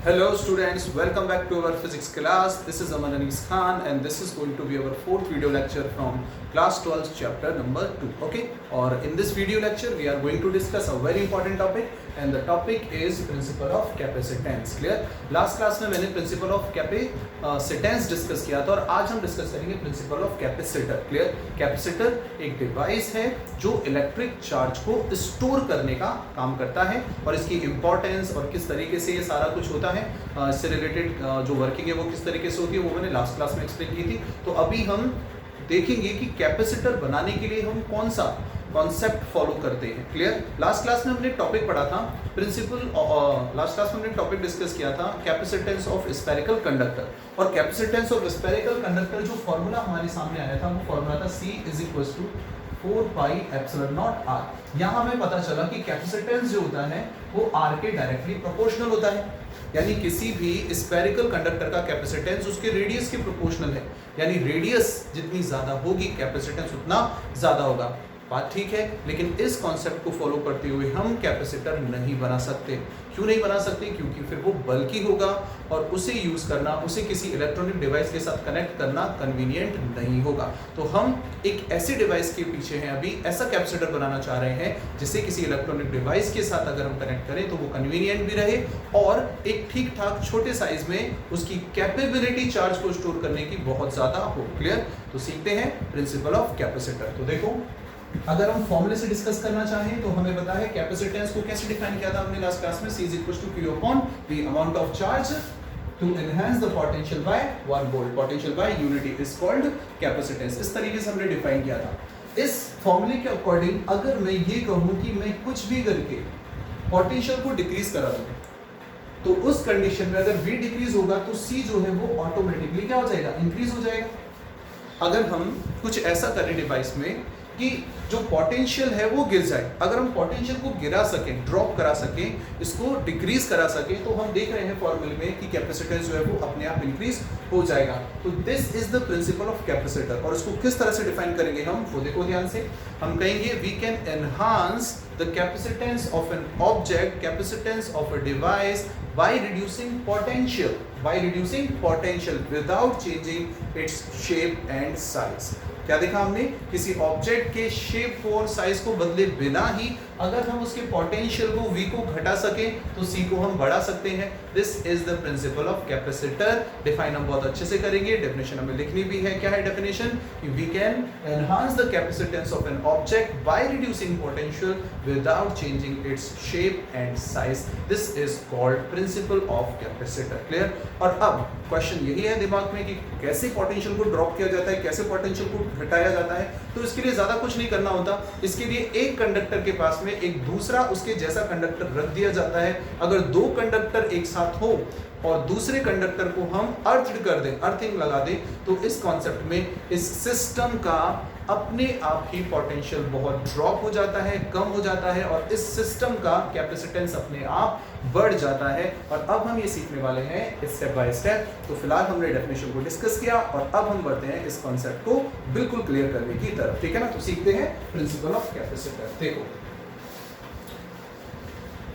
Hello students, welcome back to our physics class. This is Aman Anis Khan and this is going to be our fourth video lecture from class 12 chapter number 2. Okay, or in this video lecture we are going to discuss a very important topic and the topic is principle of capacitance. Clear? Last class में मैंने principle of capacitance discuss किया था और आज हम discuss करेंगे principle of capacitor. Clear? Capacitor एक device है जो इलेक्ट्रिक चार्ज को स्टोर करने का काम करता है और इसकी इंपॉर्टेंस और किस तरीके से ये सारा कुछ होता है इससे रिलेटेड जो वर्किंग है वो किस तरीके से होती है वो मैंने लास्ट क्लास में एक्सप्लेन की थी। तो अभी हम देखेंगे कि कैपेसिटर बनाने के लिए हम कौन सा कॉन्सेप्ट फॉलो करते हैं। क्लियर? लास्ट क्लास में हमने टॉपिक पढ़ा था प्रिंसिपल, लास्ट क्लास में हमने टॉपिक डिस्कस किया था कैपेसिटेंस ऑफ स्फेरिकल कंडक्टर और कैपेसिटेंस ऑफ स्फेरिकल कंडक्टर जो फॉर्मूला हमारे सामने आया था वो फॉर्मूला था C = 4 pi epsilon not R। यहाँ हमें पता चला कि कैपेसिटेंस जो होता है वो R के डायरेक्टली प्रोपोर्शनल होता है, यानी किसी भी स्फेरिकल कंडक्टर का कैपेसिटेंस उसके रेडियस के प्रोपोर्शनल है, यानी रेडियस जितनी ज्यादा होगी कैपेसिटेंस उतना ज्यादा होगा। बात ठीक है, लेकिन इस कॉन्सेप्ट को फॉलो करते हुए हम कैपेसिटर नहीं बना सकते। क्यों नहीं बना सकते? क्योंकि फिर वो बल्कि होगा और उसे यूज करना, उसे किसी इलेक्ट्रॉनिक डिवाइस के साथ कनेक्ट करना कन्वीनियंट नहीं होगा। तो हम एक ऐसे डिवाइस के पीछे हैं, अभी ऐसा कैपेसिटर बनाना चाह रहे हैं जिसे किसी इलेक्ट्रॉनिक डिवाइस के साथ अगर हम कनेक्ट करें तो वो कन्वीनियंट भी रहे और एक ठीक ठाक छोटे साइज में उसकी कैपेबिलिटी चार्ज को स्टोर करने की बहुत ज्यादा हो। क्लियर? तो सीखते हैं प्रिंसिपल ऑफ कैपेसिटर। तो देखो, अगर हम फॉर्मूले से डिस्कस करना चाहें तो हमें पता है कैपेसिटेंस को कैसे डिफाइन किया था हमने लास्ट क्लास में। C = Q/V amount of charge to enhance the potential by 1 volt. Potential by unit is called capacitance. इस तरीके से हमने डिफाइन किया था। इस फॉर्मूले के अकॉर्डिंग अगर मैं ये कहूं कि मैं कुछ भी करके पोटेंशियल को डिक्रीज करा दूं तो उस कंडीशन में अगर V डिक्रीज होगा तो C जो है वो ऑटोमेटिकली क्या हो जाएगा? इंक्रीज हो जाएगा। अगर हम कुछ ऐसा करें डिवाइस में कि जो पोटेंशियल है वो गिर जाए, अगर हम पोटेंशियल को गिरा सकें, ड्रॉप करा सकें, इसको डिक्रीज करा सकें, तो हम देख रहे हैं फॉर्मूले में कि कैपेसिटेंस जो है वो अपने आप इंक्रीज हो जाएगा। तो this is the principle of capacitor. और इसको किस तरह से डिफाइन करेंगे हम, वो देखो ध्यान से। हम कहेंगे we can enhance the capacitance of an object, capacitance of a device by reducing potential without changing its shape and size। क्या देखा हमने? किसी ऑब्जेक्ट के शेप और साइज को बदले बिना ही अगर हम उसके पोटेंशियल को V को घटा सकें तो C को हम बढ़ा सकते हैं। This is the principle of capacitor. Define हम बहुत अच्छे से करेंगे, डेफिनेशन हमें लिखनी भी है। क्या है डेफिनेशन? कि we can enhance the capacitance of an object by reducing potential without changing its shape and size. This is called principle of capacitor. Clear? और अब क्वेश्चन यही है दिमाग में कि कैसे पोटेंशियल को ड्रॉप किया जाता है, कैसे पोटेंशियल को घटाया जाता है। तो इसके लिए ज्यादा कुछ नहीं करना होता। इसके लिए एक कंडक्टर के पास में एक दूसरा उसके जैसा कंडक्टर रख दिया जाता है। अगर दो कंडक्टर एक साथ हो और दूसरे कंडक्टर को हम अर्थ कर दें, अर्थिंग लगा दें, तो इस कॉन्सेप्ट में इस सिस्टम का अपने आप ही पोटेंशियल बहुत ड्रॉप हो जाता है, कम हो जाता है और इस सिस्टम का कैपेसिटेंस अपने आप बढ़ जाता है। और अब हम ये सीखने वाले हैं स्टेप बाय स्टेप। तो फिलहाल हमने डेफिनेशन को डिस्कस किया और अब हम बढ़ते हैं इस कॉन्सेप्ट को बिल्कुल क्लियर करने की तरफ। ठीक है ना? तो सीखते हैं प्रिंसिपल ऑफ कैपेसिटर। देखो,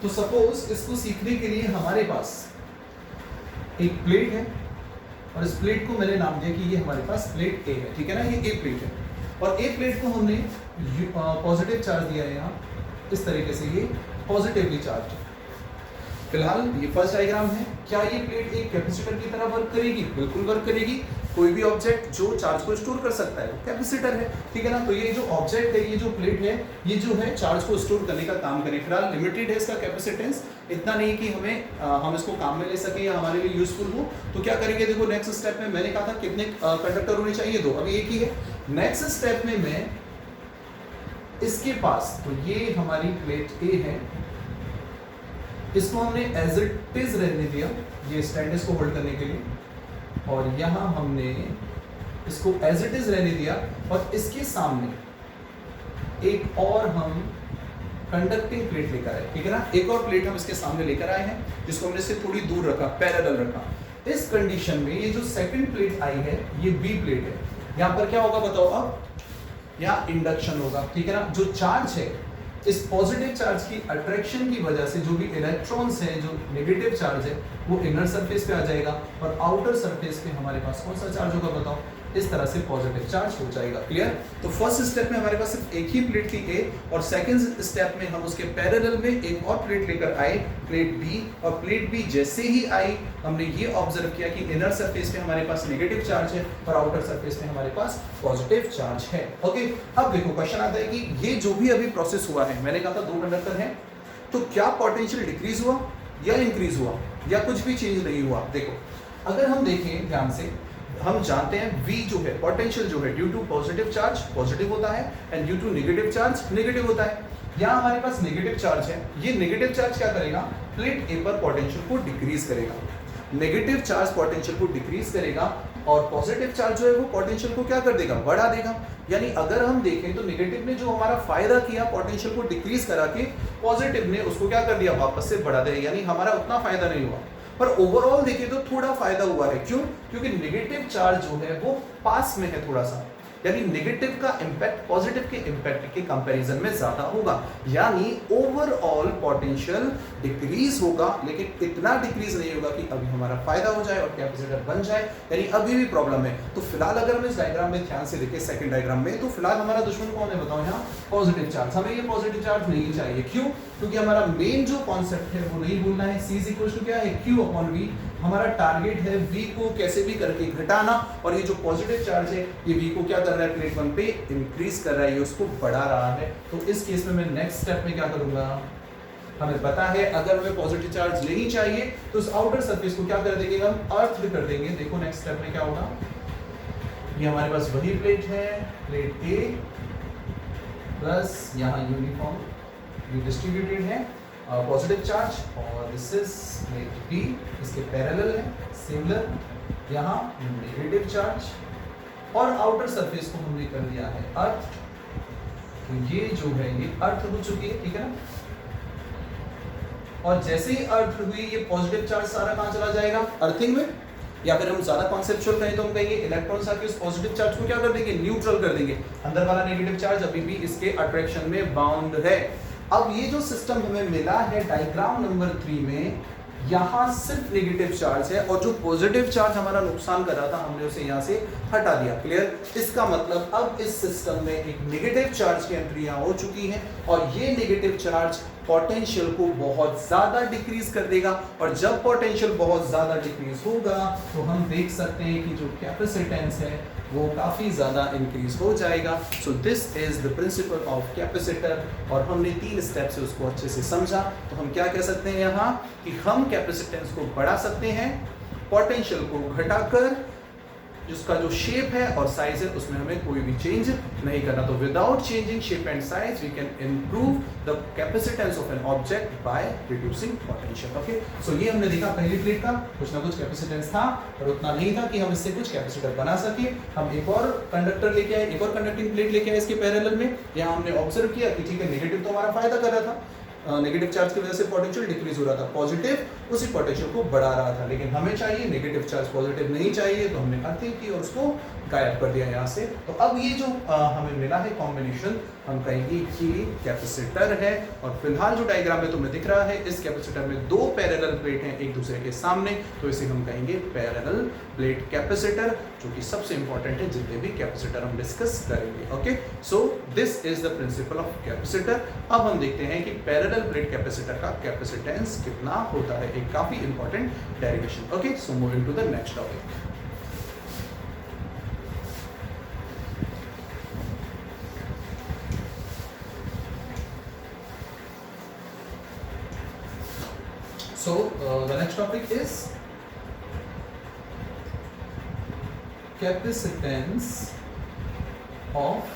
तो सपोज इसको सीखने के लिए हमारे पास एक प्लेट है और इस प्लेट को मैंने नाम दिया कि ये हमारे पास प्लेट A है। ठीक है ना? ये A प्लेट है और A प्लेट को हमने पॉजिटिव चार्ज दिया है। यहाँ इस तरीके से ये पॉजिटिवली चार्ज है। फिलहाल ये फर्स्ट डायग्राम है। क्या ये प्लेट एक कैपेसिटर की तरह वर्क करेगी? बिल्कुल वर्क करेगी। कोई भी ऑब्जेक्ट जो चार्ज को स्टोर कर सकता है वो कैपेसिटर है। ठीक है ना? तो ये जो ऑब्जेक्ट है, ये जो प्लेट है, ये जो है चार्ज को स्टोर करने का काम करे। फिलहाल लिमिटेड है इसका कैपेसिटेंस, इतना नहीं कि हम इसको काम में ले सके या हमारे लिए यूजफुल हो। तो क्या करेंगे? देखो, नेक्स्ट स्टेप में मैंने कहा था कितने कंडक्टर होने चाहिए? 2। अभी एक ही है। नेक्स्ट स्टेप में मैं इसके पास, तो ये हमारी प्लेट A है, इसको हमने एज इट इज रहने दिया, ये स्टैंड इसको होल्ड करने के लिए, और यहां हमने इसको एज इट इज रहने दिया और इसके सामने एक और हम कंडक्टिंग प्लेट लेकर आए। ठीक है ना? एक और प्लेट हम इसके सामने लेकर आए हैं जिसको हमने इससे थोड़ी दूर रखा, पैरेलल रखा। इस कंडीशन में ये जो सेकंड प्लेट आई है ये B प्लेट है। यहां पर क्या होगा बताओ? अब यहाँ इंडक्शन होगा। ठीक है ना? जो चार्ज है इस पॉजिटिव चार्ज की अट्रैक्शन की वजह से जो भी इलेक्ट्रॉन्स हैं, जो नेगेटिव चार्ज है, वो इनर सरफेस पे आ जाएगा और आउटर सरफेस पे हमारे पास कौन सा चार्ज होगा बताओ? इस तरह से पॉजिटिव चार्ज हो जाएगा। क्लियर? तो फर्स्ट स्टेप में हमारे पास सिर्फ एक ही प्लेट थी ए, और सेकंड स्टेप में हम उसके पैरेलल में एक और प्लेट लेकर आए, प्लेट बी, और प्लेट बी जैसे ही आई हमने ये ऑब्जर्व किया कि इनर सरफेस पे हमारे पास नेगेटिव चार्ज है और आउटर सरफेस पे हमारे पास पॉजिटिव चार्ज है। ओके, अब देखो क्वेश्चन आता है कि ये जो भी अभी प्रोसेस हुआ है, मैंने कहा था दो कंडक्टर हैं, तो क्या पोटेंशियल डिक्रीज हुआ या इंक्रीज हुआ या कुछ भी चेंज नहीं हुआ? देखो, अगर हम देखें ध्यान से, हम जानते हैं V जो है, पोटेंशियल जो है, due to positive charge positive होता है and due to negative charge negative होता है। यहाँ हमारे पास नेगेटिव चार्ज है, ये नेगेटिव चार्ज क्या करेगा? प्लेट ए पर पोटेंशियल को डिक्रीज करेगा। नेगेटिव चार्ज पोटेंशियल को डिक्रीज करेगा और पॉजिटिव चार्ज जो है वो पोटेंशियल को क्या कर देगा? बढ़ा देगा। यानी अगर हम देखें तो नेगेटिव ने जो हमारा फायदा किया पोटेंशियल को डिक्रीज करा के, पॉजिटिव ने उसको क्या कर दिया? वापस से बढ़ा दिया। यानी हमारा उतना फायदा नहीं हुआ, पर ओवरऑल देखिए तो थोड़ा फायदा हुआ है। क्यों? क्योंकि नेगेटिव चार्ज जो है वो पास में है थोड़ा सा, यानी नेगेटिव का इंपैक्ट पॉजिटिव के इंपैक्ट के कंपैरिजन में ज्यादा होगा, यानी ओवरऑल पोटेंशियल डिक्रीज होगा, लेकिन इतना डिक्रीज नहीं होगा कि अभी हमारा फायदा हो जाए और कैपेसिटर बन जाए, यानी अभी भी प्रॉब्लम है। तो फिलहाल अगर हम इस डायग्राम में ध्यान से देखें, सेकंड डायग्राम में, तो फिलहाल हमारा दुश्मन कौन है बताओ? यहाँ पॉजिटिव चार्ज। हमें ये पॉजिटिव चार्ज नहीं चाहिए। क्यों? क्योंकि हमारा मेन जो कॉन्सेप्ट है वो नहीं भूलना है। C क्या है? Q/V। हमारा टारगेट है V को कैसे भी करके घटाना, और ये जो पॉजिटिव चार्ज है ये V को क्या कर रहा है? प्लेट 1 पे इंक्रीज कर रहा है, ये उसको बढ़ा रहा है। तो इस केस में मैं नेक्स्ट स्टेप में क्या करूंगा? हमें पता है अगर हमें पॉजिटिव चार्ज नहीं चाहिए तो उस आउटर सरफेस को क्या कर देंगे? हम अर्थ कर देंगे। देखो नेक्स्ट स्टेप में क्या होगा? ये हमारे पास वही प्लेट है, प्लेट A प्लस यहाँ यूनिफॉर्म डिस्ट्रीब्यूटेड है पॉजिटिव चार्ज, और दिस इज प्लेट B, इसके पैरेलल है सिमिलर, यहाँ नेगेटिव चार्ज, और आउटर सरफेस को हमने कर दिया है अर्थ। तो ये जो है ये अर्थ हो चुकी है, ठीक है ना? और जैसे ही अर्थ हुई ये पॉजिटिव चार्ज सारा कहाँ चला जाएगा? अर्थिंग में। या फिर हम ज्यादा कॉन्सेप्चुअल कहें तो हम कहेंगे इलेक्ट्रॉन्स आके उस पॉजिटिव चार्ज को क्या कर देंगे? न्यूट्रल कर देंगे। अंदर वाला नेगेटिव चार्ज अभी भी इसके अट्रैक्शन में बाउंड है। अब ये जो सिस्टम हमें मिला है डायग्राम नंबर 3 में, यहाँ सिर्फ नेगेटिव चार्ज है और जो पॉजिटिव चार्ज हमारा नुकसान कर रहा था हमने उसे यहाँ से हटा दिया। क्लियर? इसका मतलब अब इस सिस्टम में एक नेगेटिव चार्ज की एंट्री यहाँ हो चुकी है और ये नेगेटिव चार्ज पोटेंशियल को बहुत ज्यादा डिक्रीज कर देगा, और जब पोटेंशियल बहुत ज्यादा डिक्रीज होगा तो हम देख सकते हैं कि जो कैपेसिटेंस है वो काफी ज्यादा इंक्रीज हो जाएगा। सो this is the principle of capacitor, और हमने 3 स्टेप से उसको अच्छे से समझा। तो हम क्या कह सकते हैं यहाँ कि हम कैपेसिटेंस को बढ़ा सकते हैं, पोटेंशियल को घटाकर, जिसका जो शेप है और साइज है उसमें हमें कोई भी चेंज नहीं करना। तो without changing shape and size we can improve the capacitance of an object by reducing potential. Okay, so ये हमने देखा पहली प्लेट का कुछ ना कुछ कैपेसिटेंस था, पर उतना नहीं था कि हम इससे कुछ कैपेसिटर बना सके। हम एक और कंडक्टर लेके आए, एक और कंडक्टिंग प्लेट लेके आए इसके पैरेलल में। यहाँ हमने ऑब्जर्व किया कि ठीक है, नेगेटिव तो हमारा फायदा कर रहा था, नेगेटिव चार्ज की वजह से पोटेंशियल डिक्रीज हो रहा था, पॉजिटिव उसी पोटेंशियल को बढ़ा रहा था, लेकिन हमें चाहिए नेगेटिव चार्ज, पॉजिटिव नहीं चाहिए, तो हमने अर्थिंग की और उसको गायब कर दिया यहाँ से। तो अब ये जो हमें मिला है कॉम्बिनेशन, हम कहेंगे कि कैपेसिटर है। और फिलहाल जो डायग्राम में तुम्हें दिख रहा है, इस कैपेसिटर में 2 पैरेलल प्लेट हैं एक दूसरे के सामने, तो इसे हम कहेंगे पैरेलल प्लेट कैपेसिटर, जो कि सबसे इंपॉर्टेंट है जितने भी कैपेसिटर हम डिस्कस करेंगे। Okay, so this is the principle of capacitor. अब हम देखते हैं कि पैरेलल प्लेट कैपेसिटर का कैपेसिटेंस कितना होता है, एक काफी important derivation. Okay, so moving to the next topic. So the next topic is capacitance of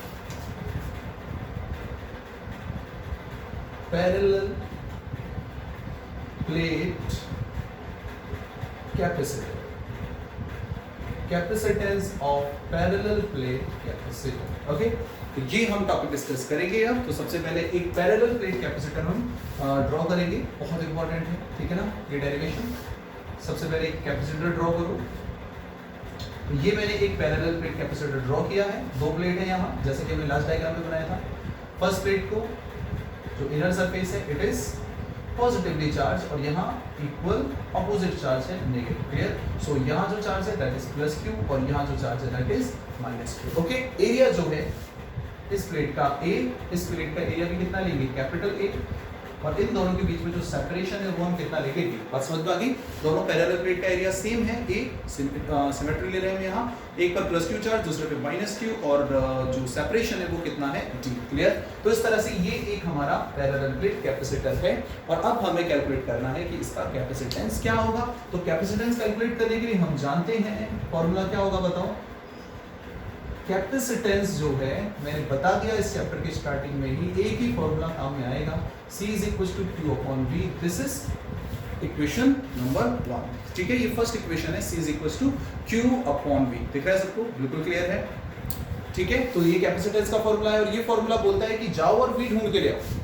parallel plate capacitor. Capacitance of parallel plate capacitor. Okay? तो ये हम टॉपिक डिस्कस करेंगे अब। तो सबसे पहले एक पैरेलल प्लेट कैपेसिटर हम ड्रॉ करेंगे, बहुत इंपॉर्टेंट है, ठीक है ना, ये डेरिवेशन। सबसे पहले एक कैपेसिटर ड्रॉ करो। तो ये मैंने एक पैरेलल प्लेट कैपेसिटर ड्रॉ किया है, 2 प्लेट है यहाँ, जैसे कि हमने लास्ट डायग्राम में बनाया था। फर्स्ट प्लेट को जो इनर सरफेस है इट इज पॉजिटिवली चार्ज और यहाँ इक्वल अपोजिट चार्ज है नेगेटिव। क्लियर? सो यहाँ जो चार्ज है दैट इज प्लस क्यू और यहाँ जो चार्ज है that is minus Q. Okay, area जो है इस प्लेट का ए, इस प्लेट का एरिया भी कितना लेंगे? कैपिटल ए, और इन दोनों के बीच में जो सेपरेशन है वो हम कितना लेंगे? डी। बात समझ में आ गई? दोनों पैरेलल प्लेट का एरिया सेम है, ए सिमेट्री ले रहे हैं हम यहाँ, एक पर प्लस क्यू चार्ज दूसरे पे माइनस क्यू, और जो सेपरेशन है वो कितना है? डी। क्लियर? तो इस तरह से ये एक हमारा पैरेलल प्लेट कैपेसिटर है और अब हमें कैलकुलेट करना है कि इसका कैपेसिटेंस क्या होगा। तो कैपेसिटेंस कैलकुलेट करने के लिए हम जानते हैं फॉर्मूला क्या होगा, बताओ? कैपेसिटेंस जो है मैंने बता दिया इस चैप्टर की स्टार्टिंग में ही, एक ही फॉर्मूला काम में आएगा, C is equals to Q upon V। This is equation number 1। ठीक है, ये फर्स्ट इक्वेशन है, C is equals to Q upon V। दिख रहा है सबको? बिल्कुल क्लियर है? ठीक है, तो ये कैपेसिटेंस का फॉर्मूला है और ये फॉर्मूला बोलता है कि जाओ और V ढूंढ के ले आओ।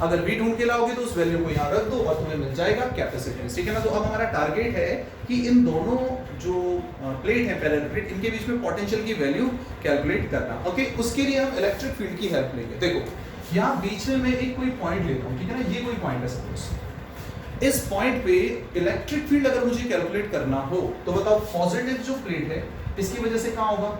अगर V ढूंढ के लाओगे तो उस वैल्यू को यहाँ रख दो और तुम्हें मिल जाएगा कैपेसिटेंस। ठीक है ना? तो अब हमारा टारगेट है कि इन दोनों जो प्लेट है पैरेलल प्लेट, इनके बीच में पोटेंशियल की वैल्यू कैलकुलेट करना। ओके, उसके लिए हम इलेक्ट्रिक फील्ड की हेल्प लेंगे। देखो यहाँ बीच में मैं एक कोई पॉइंट लेता हूँ, ठीक है ना? ये कोई पॉइंट है सपोज, इस पॉइंट पे इलेक्ट्रिक फील्ड अगर मुझे कैलकुलेट करना हो तो बताओ पॉजिटिव जो प्लेट है इसकी वजह से कहाँ होगा?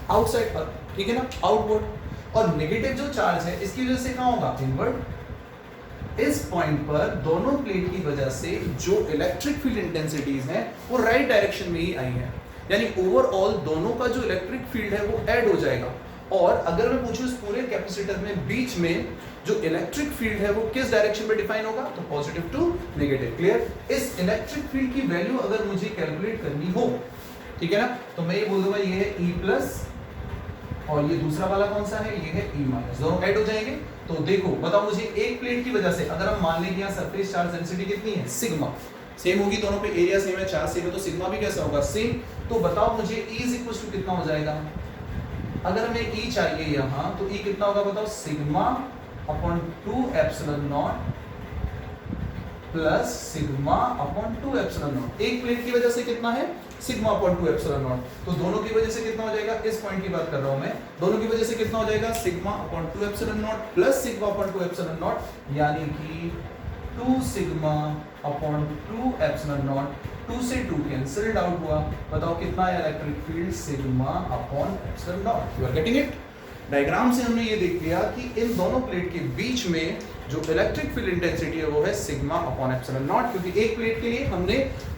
आउटसाइड, ठीक है ना? आउटवर्ड। और नेगेटिव जो चार्ज है इसकी वजह से कहाँ होगा? इनवर्ड। इस पॉइंट पर दोनों प्लेट की वजह से जो इलेक्ट्रिक फील्ड इंटेंसिटीज हैं वो राइट डायरेक्शन में ही आई हैं, यानी ओवरऑल दोनों का जो इलेक्ट्रिक फील्ड है वो ऐड हो जाएगा। और अगर मैं पूछूं इस पूरे कैपेसिटर में बीच में जो इलेक्ट्रिक फील्ड है वो किस डायरेक्शन में डिफाइन होगा? तो पॉजिटिव टू नेगेटिव। क्लियर? इस इलेक्ट्रिक फील्ड की वैल्यू अगर मुझे कैलकुलेट करनी हो, ठीक है ना, तो मैं ये बोल दूंगा ये है E प्लस और ये दूसरा वाला कौन सा है? ये है E माइनस। दोनों ऐड हो जाएंगे। तो देखो बताओ मुझे एक प्लेट की वजह से अगर हम मान लें कि यहाँ सरफेस चार्ज डेंसिटी कितनी है? सिग्मा सेम होगी, दोनों पे एरिया सेम है, चार्ज सेम है, तो सिग्मा भी कैसा होगा? सेम। तो बताओ मुझे E इज इक्वल टू कितना हो जाएगा? अगर हमें E चाहिए यहाँ तो E कितना होगा बताओ? Sigma upon 2 epsilon naught plus sigma upon 2 epsilon not. एक प्लेट की वजह से कितना है? Sigma upon 2 epsilon not. तो दोनों की वजह से कितना हो जाएगा? इस पॉइंट की बात कर रहा हूं मैं, दोनों की वजह से कितना हो जाएगा? Sigma upon 2 epsilon naught plus sigma upon 2 epsilon not, यानी कि 2 सिग्मा अपॉन 2 एप्सिलॉन नॉट। 2 से 2 कैंसिल्ड आउट हुआ। बताओ कितना है electric field? Sigma upon epsilon naught. You are getting it? Diagram से हमने ये देख लिया कि इन दोनों प्लेट के बीच में जो इलेक्ट्रिक फील्ड इंटेंसिटी है वो है सिग्मा अपॉन एप्सिलॉन नॉट, क्योंकि एक प्लेट के लिए हमने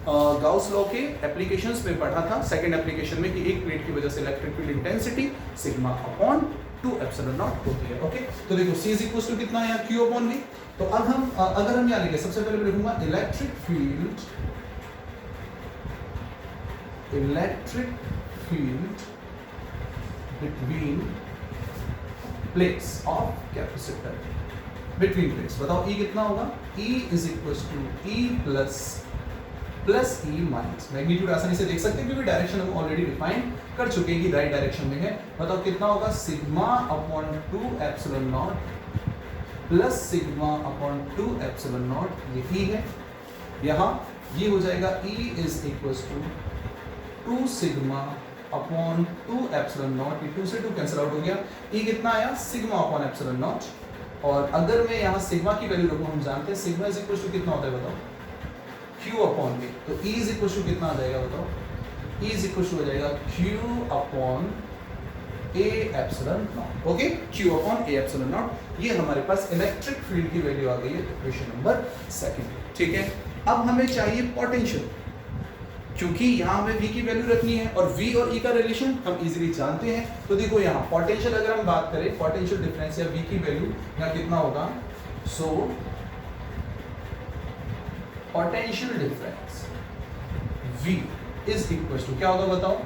गाउस लॉ के एप्लीकेशंस में पढ़ा था, सेकंड एप्लीकेशन में, कि एक प्लेट की वजह से electric field intensity sigma upon 2 epsilon not होती है। ओके, तो देखो C इज इक्वल टू कितना है यहाँ? Q upon V। तो अब हम अगर हम यहाँ लिखें, सबसे पहले मैं लिखूंगा electric field between plates of capacitor, between plates. बताओ E कितना होगा? E is equal to E plus E minus. Magnitude आसानी से देख सकते हैं क्योंकि डायरेक्शन हम ऑलरेडी डिफाइन कर चुके हैं कि राइट डायरेक्शन में है। बताओ कितना होगा? Sigma upon 2 epsilon naught plus sigma upon 2 epsilon naught, ये E है। यहाँ ये हो जाएगा E is equal to 2 sigma upon 2 epsilon naught. ये 2 से 2 कैंसिल आउट हो गया। E कितना आया? Sigma upon epsilon not. और अगर मैं यहाँ सिग्मा की वैल्यू रखूँ, हम जानते हैं सिग्मा इज इक्वल टू कितना होता है बताओ? Q upon V। तो E इज इक्वल टू कितना आ जाएगा बताओ? E इज इक्वल टू हो जाएगा Q upon A epsilon not. Okay, Q upon A epsilon naught. ये हमारे पास इलेक्ट्रिक फील्ड की वैल्यू आ गई है, इक्वेशन नंबर 2। ठीक है, अब हमें चाहिए पोटेंशियल, क्योंकि यहाँ हमें V की वैल्यू रखनी है और V और E का रिलेशन हम इजीली जानते हैं। तो देखो यहाँ पोटेंशियल अगर हम बात करें, पोटेंशियल डिफरेंस या V की वैल्यू यहाँ कितना होगा? So potential difference V is equal to क्या होगा बताओ?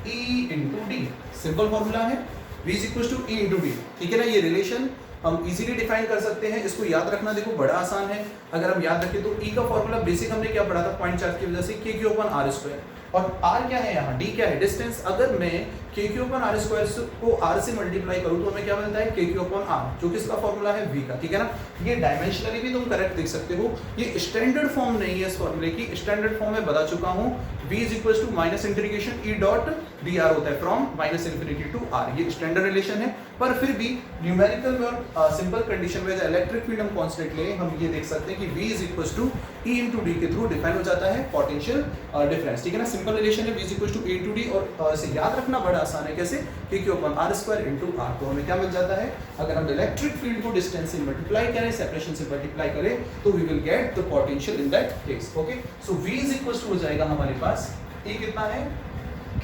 E into D. Simple formula है, V is equal to E into D. ठीक है ना? ये रिलेशन हम इजीली डिफाइन कर सकते हैं, इसको याद रखना देखो बड़ा आसान है। अगर हम याद रखें तो E का फॉर्मूला बेसिक हमने क्या पढ़ा था? पॉइंट चार्ज की वजह से KQ अपॉन R स्क्वायर, और R क्या है यहाँ? D क्या है? डिस्टेंस। अगर मैं KQ अपॉन R स्क्वायर को R से मल्टीप्लाई करूँ तो हमें क्या मिलता है? KQ अपॉन R, जो कि इसका फॉर्मूला है V का। ठीक है ना? ये डायमेंशनली भी तुम करेक्ट देख सकते हो। ये स्टैंडर्ड फॉर्म नहीं है इस फॉर्मूले की, स्टैंडर्ड फॉर्म में बता चुका हूँ। V is equal to minus integration E dot dr होता है from minus infinity to R। ये स्टैंडर्ड रिलेशन है, पर फिर भी न्यूमेरिकल में और सिंपल कंडीशन में इलेक्ट्रिक फील्ड हम कांस्टेंट ले, हम ये देख सकते हैं कि V is equal to E into D के थ्रू डिफाइन हो जाता है पोटेंशियल डिफरेंस, ठीक है ना। सिंपल रिलेशन है, V is equal to E into D, और इसे याद रखना बड़ा आसान है, कैसे, कि Q upon R square into R। तो हमें क्या मिल जाता है, अगर हम इलेक्ट्रिक फील्ड को डिस्टेंस से मल्टीप्लाई करें, सेपरेशन से मल्टीप्लाई करें, तो we will get the potential in that case. Okay, so V is equal to हो जाएगा हमारे पास, E कितना है,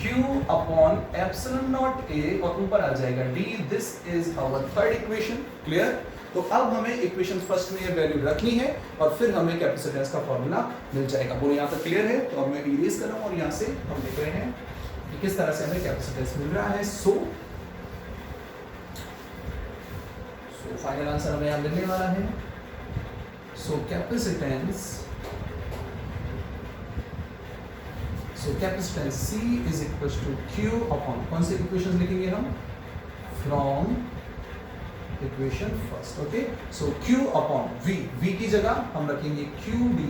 Q upon epsilon naught A, और ऊपर आ जाएगा D। This is our third equation. Clear. तो अब हमें इक्वेशन फर्स्ट में ये वैल्यू रखनी है और फिर हमें कैपेसिटेंस का फॉर्मूला मिल जाएगा। पूरे यहाँ तक क्लियर है। तो अब मैं इरेज कर रहा हूँ और यहाँ से हम देख रहे हैं कि किस तरह से हमें कैपेसिटेंस मिल रहा है। सो फाइनल आंसर हमें यहाँ मिलने वाला है। सो capacitance C is equals to Q upon, कौन सी इक्वेशन लिखेंगे हम, from equation first. Okay, so Q upon V की जगह हम रखेंगे QD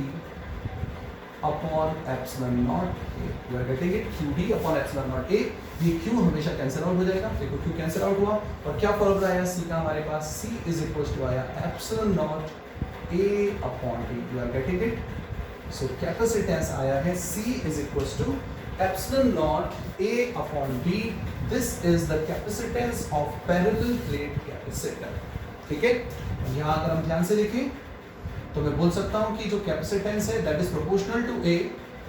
upon epsilon naught A। You are getting it, QD upon epsilon naught A। ये Q हमेशा cancel out हो जाएगा, देखो Q कैंसिल आउट हुआ, और क्या फॉर्मूला आया C का हमारे पास, C इज इक्वल टू आया epsilon naught A upon D। You are getting it. So capacitance आया है C is equals to epsilon naught A upon B. This is the capacitance of parallel plate capacitor। ठीक है, यहाँ अगर हम ध्यान से देखें तो मैं बोल सकता हूँ कि जो कैपेसिटेंस है that is proportional to A,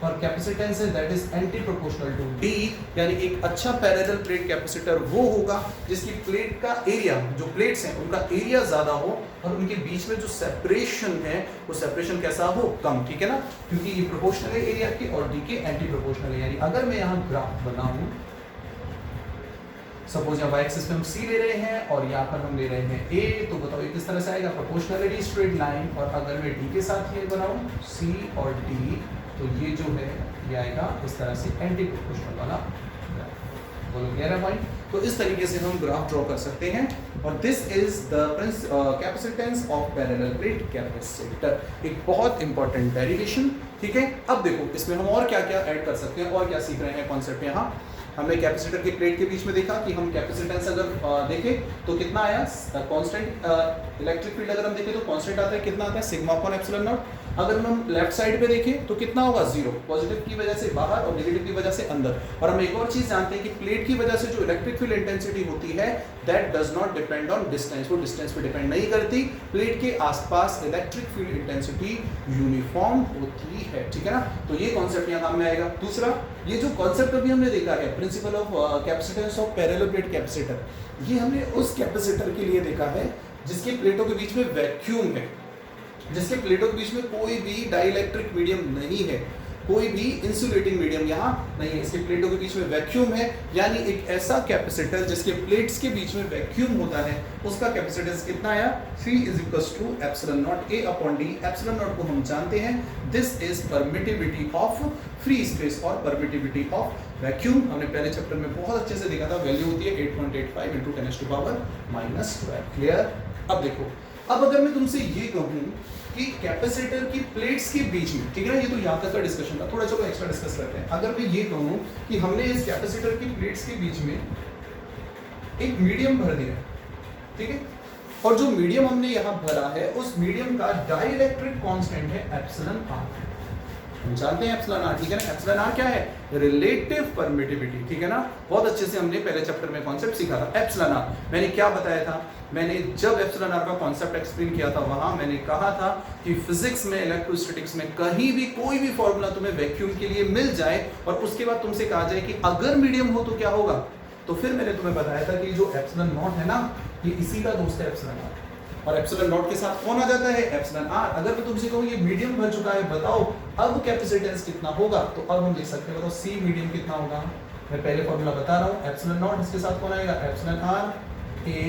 और कैपेसिटेंस है that is anti proportional to D। यानी एक अच्छा पैरेलल प्लेट कैपेसिटर वो होगा जिसकी प्लेट का एरिया, जो प्लेट्स हैं उनका एरिया ज्यादा हो और उनके बीच में जो सेपरेशन है वो सेपरेशन कैसा हो, कम। ठीक है ना, क्योंकि ये प्रोपोर्शनल है एरिया के और D के एंटी प्रोपोर्शनल है। यानी अगर मैं यहाँ ग्राफ बनाऊं, सपोज यहाँ y एक्सिस पे हम C ले रहे हैं और यहाँ पर हम ले रहे हैं A, तो बताओ ये किस तरह से आएगा, प्रोपोर्शनलिटी स्ट्रेट लाइन। और अगर मैं D के साथ ये बनाऊं C और D, तो ये जो है ये आएगा इस तरह से एंटी प्रोपोर्शनल वाला। बोलो क्लियर है पॉइंट। तो इस तरीके से हम ग्राफ ड्रॉ कर सकते हैं, और this is the capacitance of parallel plate capacitor. एक बहुत इंपॉर्टेंट डेरिवेशन। ठीक है, अब देखो इसमें हम और क्या क्या ऐड कर सकते हैं और क्या सीख रहे हैं कॉन्सेप्ट। यहाँ हमने कैपेसिटर की प्लेट के बीच में देखा कि हम कैपेसिटेंस अगर देखें तो कितना आया, कांस्टेंट इलेक्ट्रिक फील्ड अगर हम देखें तो कांस्टेंट आता है, कितना आता है, सिग्मा अपॉन एप्सिलॉन नॉट। अगर हम लेफ्ट साइड पे देखें तो कितना होगा, जीरो, पॉजिटिव की वजह से बाहर और नेगेटिव की वजह से अंदर। और हम एक और चीज जानते हैं कि प्लेट की वजह से जो इलेक्ट्रिक फील्ड इंटेंसिटी होती है that does not depend on distance, वो डिस्टेंस पे डिपेंड नहीं करती। प्लेट के आसपास इलेक्ट्रिक फील्ड इंटेंसिटी यूनिफॉर्म होती है। ठीक है ना, तो ये कॉन्सेप्ट यहाँ काम में आएगा। दूसरा, ये जो कॉन्सेप्ट अभी हमने देखा है, principle of capacitance of parallel plate capacitor, ये हमने उस कैपेसिटर के लिए देखा है जिसके प्लेटों के बीच में वैक्यूम है, जिसके प्लेटों के बीच में कोई भी डाइइलेक्ट्रिक मीडियम नहीं है, कोई भी इंसुलेटिंग मीडियम यहाँ नहीं है, इसके प्लेटों के बीच में वैक्यूम है। यानी एक ऐसा कैपेसिटर जिसके प्लेट्स के बीच में वैक्यूम होता है, उसका कैपेसिटेंस कितना आया, C is equals to epsilon naught A upon D। Epsilon naught को हम जानते हैं, this is permittivity of free space और परमिटिविटी ऑफ वैक्यूम। हमने पहले चैप्टर में बहुत अच्छे से देखा था, वैल्यू होती है 8.85 इंटू 10⁻⁻²। क्लियर। अब देखो, अब अगर मैं तुमसे ये कहूँ कि कैपेसिटर की प्लेट्स के बीच में, ठीक है ना, ये तो यहाँ तक का डिस्कशन था, थोड़ा चलो एक्स्ट्रा डिस्कस करते हैं। अगर मैं ये कहूँ कि हमने इस कैपेसिटर की प्लेट्स के बीच में एक मीडियम भर दिया, ठीक है, और जो मीडियम हमने यहाँ भरा है उस मीडियम का डाइइलेक्ट्रिक कांस्टेंट है एप्सिलॉन R। हम जानते हैं एप्सिलॉन R, ठीक है ना। एप्सिलॉन R क्या है, रिलेटिव परमिटिविटी। ठीक है ना, बहुत अच्छे से हमने पहले चैप्टर में कॉन्सेप्ट सीखा था। एप्सिलॉन R मैंने क्या बताया था, मैंने जब एप्सिलॉन R का कॉन्सेप्ट एक्सप्लेन किया था वहां मैंने कहा था कि फिजिक्स में, इलेक्ट्रोस्टैटिक्स में कहीं भी कोई भी फॉर्मूला तुम्हें वैक्यूम के लिए मिल जाए और उसके बाद तुमसे कहा जाए कि अगर मीडियम हो तो क्या होगा, तो फिर मैंने तुम्हें बताया था कि जो एप्सिलॉन नॉट है ना, ये इसी का दोस्त है एप्सिलॉन R, और एप्सिलॉन नॉट के साथ कौन आ जाता है, एप्सिलॉन R। अगर मैं तुमसे कहूँ ये मीडियम भर चुका है, बताओ अब कैपेसिटेंस कितना होगा, तो अब हम लिख सकते हैं, बताओ C मीडियम कितना होगा। मैं पहले फॉर्मूला बता रहा हूँ, एप्सिलॉन नॉट इसके साथ कौन आएगा, epsilon R A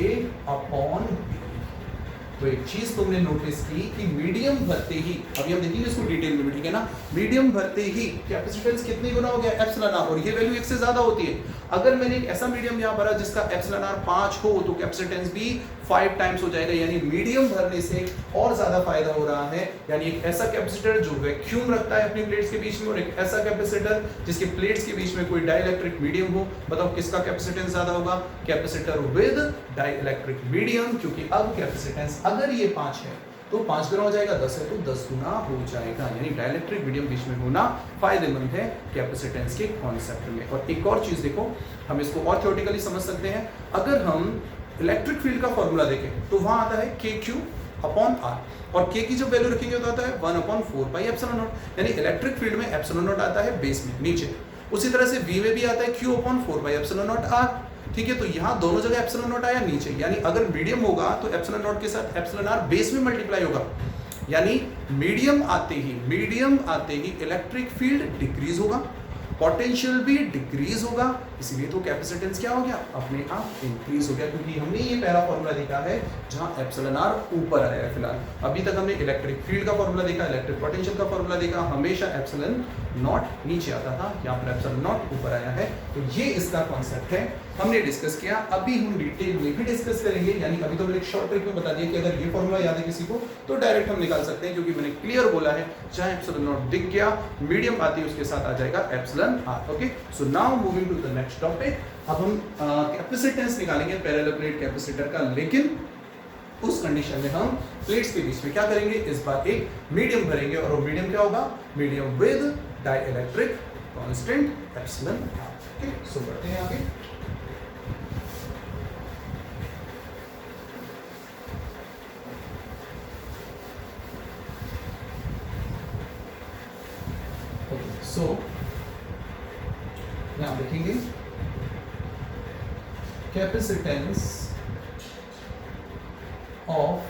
upon B। तो एक चीज तुमने नोटिस की कि मीडियम भरते ही, अभी हम देखेंगे इसको डिटेल में, ठीक है ना, मीडियम भरते ही कैपेसिटेंस कितनी गुना हो गया, एप्सिलॉन आर, और ये वैल्यू 1 से ज्यादा होती है। अगर मैंने एक ऐसा मीडियम यहाँ भरा जिसका एप्सिलॉन आर 5 हो तो कैपेसिटेंस भी 5 टाइम्स हो जाएगा, यानी मीडियम भरने से और ज्यादा फायदा हो रहा है। यानी एक ऐसा कैपेसिटर जो वैक्यूम रखता है अपनी प्लेट्स के बीच में, और एक ऐसा कैपेसिटर जिसके प्लेट्स के बीच में कोई डाइइलेक्ट्रिक मीडियम हो, बताओ किसका कैपेसिटेंस ज्यादा होगा, कैपेसिटर विद डाइइलेक्ट्रिक मीडियम, क्योंकि अब कैपेसिटेंस अगर ये 5 है तो 5 गुना हो जाएगा, 10 है तो 10 गुना हो जाएगा, यानी डाइइलेक्ट्रिक मीडियम बीच में होना फायदेमंद है कैपेसिटेंस के कॉन्सेप्ट में। और एक और चीज देखो, हम इसको और थ्योरेटिकली समझ सकते हैं। अगर हम इलेक्ट्रिक फील्ड का फॉर्मूला देखें तो वहां आता है KQ अपॉन R, और K की जो वैल्यू रखेंगे तो आता है 1/4 पाई एप्सिलॉन नॉट, यानी इलेक्ट्रिक फील्ड में एप्सिलॉन नॉट आता है बेस में नीचे। उसी तरह से V में भी आता है Q/4 pi epsilon not R, ठीक है। तो यहाँ दोनों जगह एप्सिलॉन नॉट आया नीचे, यानी अगर मीडियम होगा तो एप्सिलॉन नॉट के साथ एप्सिलॉन R बेस में मल्टीप्लाई होगा, यानी मीडियम आते ही इलेक्ट्रिक फील्ड डिक्रीज होगा, पोटेंशियल भी डिक्रीज होगा, इसीलिए तो कैपेसिटेंस क्या हो गया, अपने आप इंक्रीज हो गया, क्योंकि हमने ये पहला फॉर्मूला देखा है जहां एप्सिलॉन आर ऊपर आया है। फिलहाल अभी तक हमने इलेक्ट्रिक फील्ड का फॉर्मूला देखा, इलेक्ट्रिक पोटेंशियल का फॉर्मूला देखा, हमेशा एप्सिलॉन नॉट नीचे आता था, यहाँ पर एप्सिलॉन नॉट ऊपर आया है। तो ये इसका कॉन्सेप्ट है, हमने डिस्कस किया। अभी हम डिटेल में भी डिस्कस करेंगे, यानी अभी तो मैंने एक शॉर्ट ट्रिक में बता दिया कि अगर ये फॉर्मूला याद है किसी को तो डायरेक्ट हम निकाल सकते हैं, क्योंकि मैंने क्लियर बोला है जहां एप्सिलॉन नॉट दिख गया मीडियम आती है उसके साथ आ जाएगा epsilon R. Okay, so now moving to the next topic. अब हम कैपेसिटेंस निकालेंगे पैरेलल प्लेट कैपेसिटर का, लेकिन उस कंडीशन में हम प्लेट्स के बीच में क्या करेंगे, इस बार एक मीडियम भरेंगे, और वो मीडियम क्या होगा, medium with dielectric constant epsilon R. Okay, so बढ़ते हैं आगे। सो यहां देखेंगे capacitance of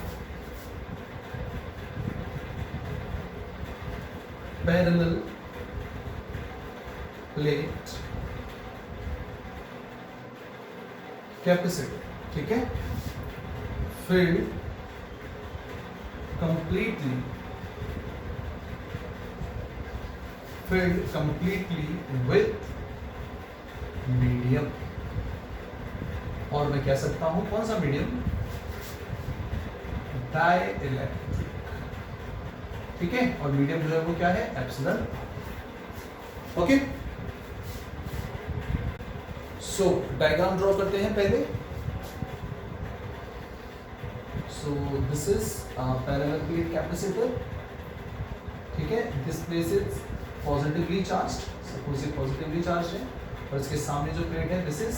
parallel plate capacitor, ठीक है, filled completely with मीडियम, और मैं कह सकता हूं कौन सा मीडियम, डाइइलेक्ट्रिक, ठीक है, और मीडियम जो है वो क्या है, एप्सिलॉन। ओके, सो डायग्राम ड्रॉ करते हैं पहले। सो this is parallel plate capacitor, ठीक है, this place is positively charged, suppose ये पॉजिटिवली चार्ज है, और इसके सामने जो प्लेट है दिस इज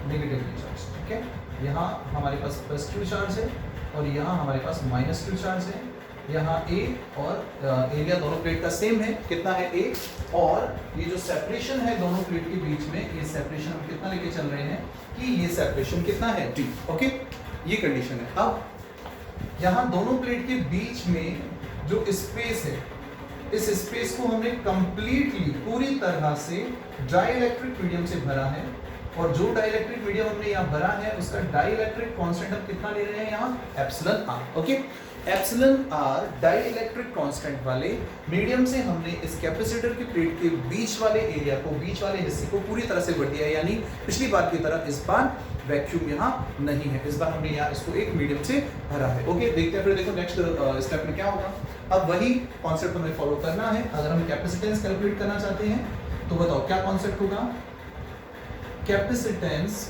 नेगेटिवली चार्ज, ठीक है। यहाँ हमारे पास +2 चार्ज है और यहाँ हमारे पास -2 चार्ज है। यहाँ A और एरिया दोनों प्लेट का सेम है, कितना है A, और ये जो सेपरेशन है दोनों प्लेट के बीच में, ये सेपरेशन हम कितना लेके चल रहे हैं कि ये सेपरेशन कितना है D। ओके, ये कंडीशन है। अब यहाँ दोनों प्लेट के बीच में जो स्पेस है, इस स्पेस को हमने कंप्लीटली पूरी तरह से डाइइलेक्ट्रिक मीडियम से भरा है, और जो डाइइलेक्ट्रिक मीडियम हमने यहाँ भरा है उसका डाइइलेक्ट्रिक कांस्टेंट हम कितना ले रहे हैं यहाँ, epsilon R. Okay, epsilon R dielectric constant वाले मीडियम से हमने इस कैपेसिटर की प्लेट के बीच वाले एरिया को, बीच वाले हिस्से को पूरी तरह से भर दिया है, यानी पिछली बार की तरह इस बार वैक्यूम यहाँ नहीं है, इस बार हमने यहाँ इसको एक मीडियम से भरा है। ओके, देखते हैं फिर, देखो नेक्स्ट स्टेप में क्या होगा। अब वही कॉन्सेप्ट हमें फॉलो करना है। अगर हम कैपेसिटेंस कैलकुलेट करना चाहते हैं तो बताओ क्या कॉन्सेप्ट होगा, capacitance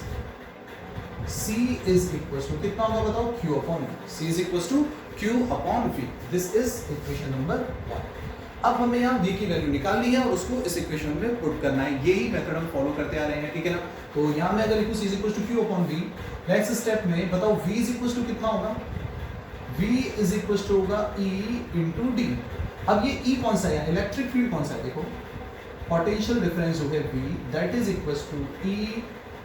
C is equal to कितना होगा बताओ, Q upon V। C is equal to Q upon V, this is equation number 1। अब हमें यहाँ V की वैल्यू निकाल ली है और उसको इस इक्वेशन में पुट करना है, यही मेथड हम फॉलो करते आ रहे हैं, ठीक है ना। तो यहाँ मैं अगर लिखूँ C is equal to Q upon V, next step में बताओ V इज इक्वल टू कितना होगा, V इज इक्वल टू होगा E इंटू D। अब ये E कौन सा है, इलेक्ट्रिक फील्ड कौन सा है, देखो पोटेंशियल डिफरेंस हो गया V, that is equal to E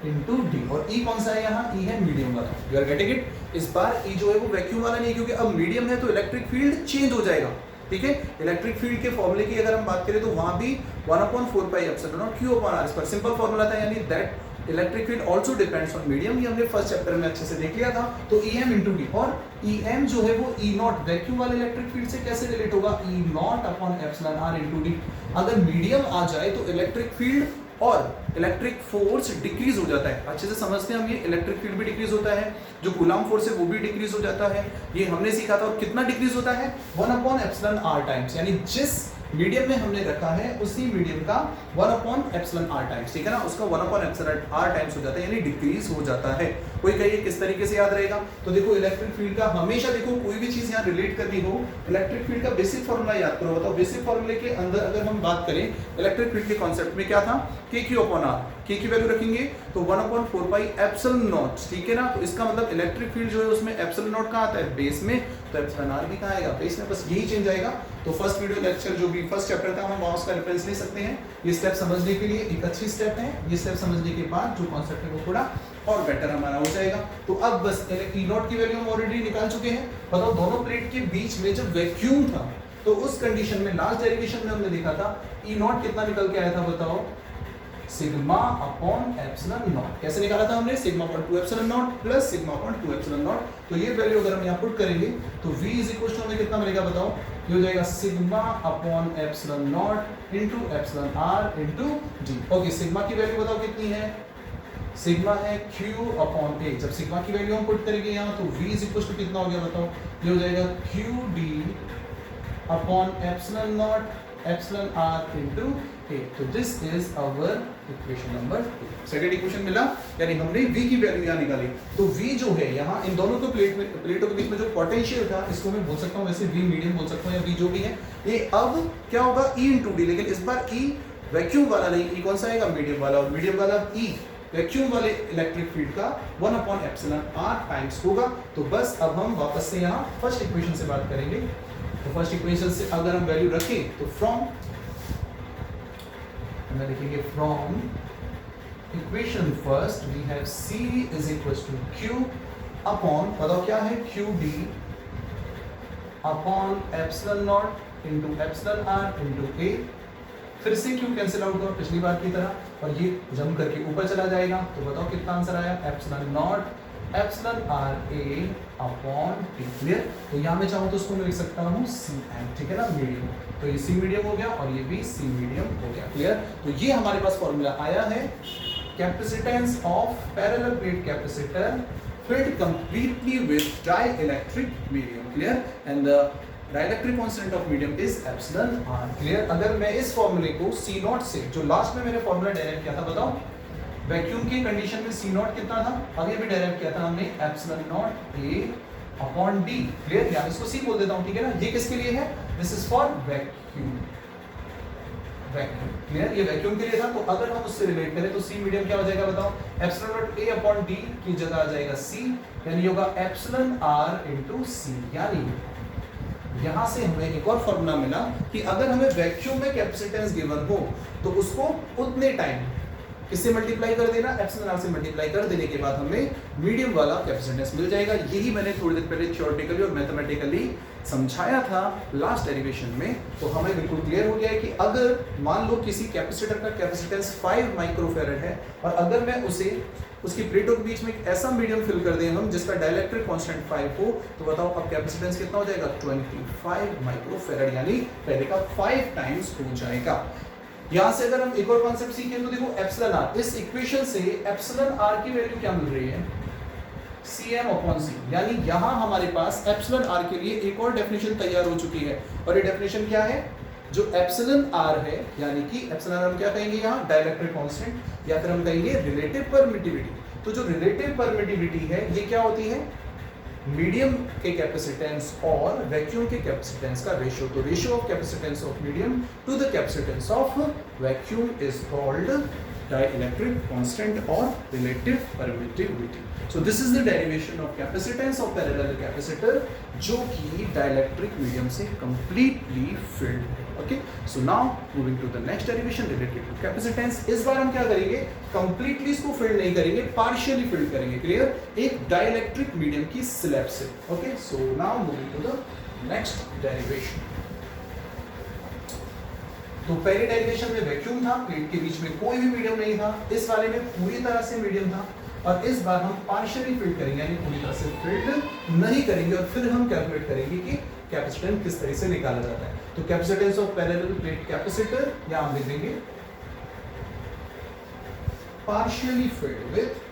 into D, और E कौन सा है यहाँ, E है मीडियम वाला। You are getting it. इस बार E जो है वो वैक्यूम वाला नहीं है, क्योंकि अब मीडियम है तो इलेक्ट्रिक फील्ड चेंज हो जाएगा, ठीक है। इलेक्ट्रिक फील्ड के फॉर्मूले की अगर हम बात करें तो वहां भी 1/4 pi epsilon not Q upon R, इस पर सिंपल फॉर्मूला था, यानी that electric field also depends on medium, ये हमने फर्स्ट चैप्टर में अच्छे से देख लिया था। तो EM इंटू डी, और EM जो है वो E नॉट वैक्यूम वाले इलेक्ट्रिक फील्ड से कैसे रिलेट होगा, E naught upon epsilon R into D. अगर मीडियम आ जाए तो इलेक्ट्रिक फील्ड और इलेक्ट्रिक फोर्स डिक्रीज हो जाता है। अच्छे से समझते हैं हम, ये इलेक्ट्रिक फील्ड भी डिक्रीज होता है, जो कूलम फोर्स है वो भी डिक्रीज हो जाता है, ये हमने सीखा था। और कितना डिक्रीज होता है, 1 अपॉन एप्सिलॉन R टाइम्स, यानी जिस मीडियम में हमने रखा है उसी मीडियम का 1 अपॉन एप्सिलॉन R टाइम्स, ठीक है ना, उसका 1 अपॉन एप्सिलॉन R टाइम्स हो जाता है, यानी डिक्रीज हो जाता है। कोई कहिए किस तरीके से याद रहेगा, तो देखो इलेक्ट्रिक फील्ड का हमेशा, देखो कोई भी चीज यहाँ रिलेट करनी हो, इलेक्ट्रिक फील्ड का बेसिक फॉर्मूला याद करो। बताओ बेसिक फॉर्मूले के अंदर अगर हम बात करें इलेक्ट्रिक फील्ड के कॉन्सेप्ट में क्या था, के क्यू अपॉन आर, के की वैल्यू रखेंगे तो 1 अपॉन 4 पाई एप्सिलॉन नॉट, ठीक है ना। तो इसका मतलब इलेक्ट्रिक फील्ड जो है उसमें एप्सिलॉन नॉट कहाँ आता है, बेस में, तो एप्सिलॉन आर भी कहाँ आएगा, बेस में, बस यही चेंज आएगा। तो फर्स्ट वीडियो लेक्चर जो भी फर्स्ट चैप्टर था हम वहाँ उसका रेफरेंस ले सकते हैं। ये स्टेप समझने के लिए एक अच्छी स्टेप है, ये स्टेप समझने के बाद जो कॉन्सेप्ट है वो थोड़ा और बेटर हमारा हो जाएगा। तो अब बस E नॉट की वैल्यू हम ऑलरेडी निकाल चुके हैं। बताओ दोनों प्लेट के बीच में जब वैक्यूम था तो उस कंडीशन में लास्ट डेरिवेशन में हमने देखा था E नॉट कितना निकल के आया था, बताओ, सिग्मा अपॉन एप्सिलॉन नॉट। कैसे निकाला था हमने, sigma upon 2 epsilon naught plus sigma upon 2 epsilon not. तो ये वैल्यू अगर हम यहाँ पुट करेंगे तो V इज इक्वल टू हमें कितना मिलेगा, बताओ, ये हो जाएगा sigma upon epsilon not into epsilon R into D। Okay, sigma की वैल्यू बताओ कितनी है, सिग्मा है Q अपॉन A। जब सिग्मा की वैल्यू हम पुट करेंगे यहाँ तो V इज इक्वल टू कितना हो गया, बताओ, ये हो जाएगा QD upon epsilon naught epsilon R into A। तो this is our equation number 2। Second equation मिला, यानी हमने V की वैल्यू यहाँ निकाली। तो V जो है यहाँ इन दोनों को प्लेटों के बीच में जो पोटेंशियल था, इसको मैं बोल सकता हूँ वैसे V मीडियम बोल सकता हूँ, या V जो भी है, ये अब क्या होगा, E इंटू डी, लेकिन इस बार E वैक्यूम वाला नहीं, E कौन सा आएगा, मीडियम वाला, और मीडियम वाला E वैक्यूम वाले इलेक्ट्रिक फील्ड का 1 अपॉन एप्सिलॉन R टाइम्स होगा। तो बस अब हम वापस से यहाँ फर्स्ट इक्वेशन से बात करेंगे। तो फर्स्ट इक्वेशन से अगर हम वैल्यू रखें तो फ्रॉम लिखेंगे, from equation first we have C is equal to Q upon, बताओ क्या है, QD upon epsilon not into epsilon R into A। फिर से Q कैंसिल आउट होगा पिछली बार की तरह, और ये जम करके ऊपर चला जाएगा। तो बताओ कितना आंसर आया, epsilon naught epsilon RA upon T। Clear. तो यहाँ मैं चाहूँ तो उसको मैं लिख सकता हूँ CM, ठीक है ना, मीडियम। तो ये C मीडियम हो गया और ये भी C मीडियम हो गया। क्लियर। तो ये हमारे पास फॉर्मूला आया है, capacitance of parallel plate capacitor filled completely with dielectric medium. Clear. And the dielectric constant of medium is epsilon r. Clear. अगर मैं इस फॉर्मूले को C नॉट से, जो लास्ट में मैंने फॉर्मूला डेराइव किया था, बताओ वैक्यूम की कंडीशन में C नॉट कितना था, आगे भी डेराइव किया था हमने, epsilon naught A upon D। Clear. या इसको C बोल देता हूँ, ठीक है ना। ये किसके लिए है, this is for vacuum, vacuum. Clear. ये वैक्यूम के लिए था। तो अगर हम उससे रिलेट करें तो C मीडियम क्या हो जाएगा, बताओ, epsilon naught A upon D की जगह आ जाएगा C, यानी होगा एप्सिलॉन R इनटू C। यानी यहां से हमें एक और फॉर्मूला मिला कि अगर हमें वैक्यूम में कैपेसिटेंस गिवन हो तो उसको उतने टाइम किससे मल्टीप्लाई कर देना, एप्सिलॉन R से मल्टीप्लाई कर देने के बाद हमें मीडियम वाला कैपेसिटेंस मिल जाएगा। यही मैंने थोड़ी देर पहले थ्योरेटिकली और मैथमेटिकली समझाया था लास्ट डेरिवेशन में। तो हमें बिल्कुल क्लियर हो गया है कि अगर मान लो किसी कैपेसिटर का कैपेसिटेंस 5 माइक्रोफैरड है और अगर मैं उसे उसकी प्लेटों के बीच में एक ऐसा मीडियम फिल कर दें हम जिसका डाइलेक्ट्रिक कांस्टेंट 5 हो, तो बताओ अब कैपेसिटेंस कितना हो जाएगा, 25 माइक्रोफैरड, यानी पहले का 5 टाइम्स हो जाएगा। यहां से अगर हम एक और कॉन्सेप्ट सीखें तो देखो एप्सिलॉन आर, इस इक्वेशन से एप्सिलॉन आर की वैल्यू क्या मिल रही है, CM अपॉन C। यानी यहां हमारे पास एप्सिलॉन आर के लिए एक और डेफिनेशन तैयार हो चुकी है, और ये डेफिनेशन क्या है, जो एप्सिलॉन आर है, यानी कि एप्सिलॉन आर हम क्या कहेंगे यहाँ, डाइलेक्ट्रिक कांस्टेंट, या फिर हम कहेंगे रिलेटिव परमिटिविटी। तो जो रिलेटिव परमिटिविटी है ये क्या होती है, मीडियम के कैपेसिटेंस और वैक्यूम के कैपेसिटेंस का रेशियो। तो ratio of capacitance of medium to the capacitance of vacuum is called dielectric constant or relative permittivity. So this is the derivation of capacitance of parallel capacitor जो कि dielectric medium से completely filled है. Okay, so now moving to the next derivation related to capacitance. इस बार हम क्या करेंगे, completely इसको fill नहीं करेंगे, partially fill करेंगे. Clear? एक dielectric medium की slab से. Okay, so now moving to the next derivation. तो पहले डेरिवेशन में वैक्यूम था, प्लेट के बीच में कोई भी मीडियम नहीं था, इस वाले में पूरी तरह से मीडियम था, और इस बार हम पार्शियली फिल्ड करेंगे, यानी पूरी तरह से फिल्ड नहीं करेंगे, और फिर हम कैलकुलेट करेंगे कि कैपेसिटेंस किस तरह से निकाला जाता है। तो capacitance of parallel plate capacitor, या हम लिख देंगे partially filled with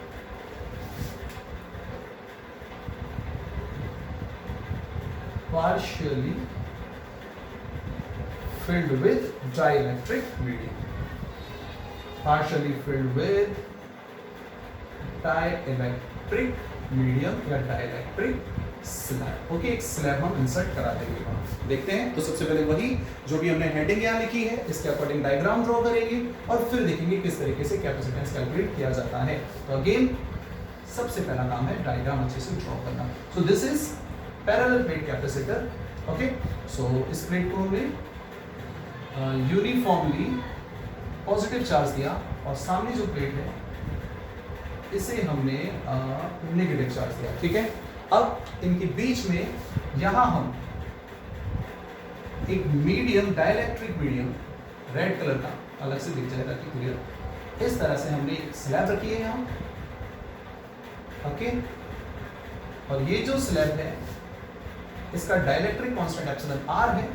partially filled with dielectric medium, partially filled with dielectric medium या dielectric स्लैब। ओके, एक स्लैब हम इंसर्ट करा देंगे वहां। देखते हैं, तो सबसे पहले वही जो भी हमने हेडिंग यहाँ लिखी है इसके अकॉर्डिंग डायग्राम ड्रॉ करेंगे, और फिर देखेंगे किस तरीके से कैपेसिटेंस कैलकुलेट किया जाता है। तो अगेन सबसे पहला काम है डायग्राम अच्छे से ड्रॉ करना। So this is parallel plate capacitor. Okay, so इस प्लेट को हमने यूनिफॉर्मली पॉजिटिव चार्ज दिया, और सामने जो प्लेट है इसे हमने नेगेटिव चार्ज दिया। ठीक है, अब इनके बीच में यहां हम एक medium, dielectric medium, red colour का, अलग से दिख जाएगा कि क्लियर, इस तरह से हमने एक स्लैब रखी है यहां। ओके, और ये जो स्लैब है इसका डाइलेक्ट्रिक कांस्टेंट एप्सिलॉन आर है,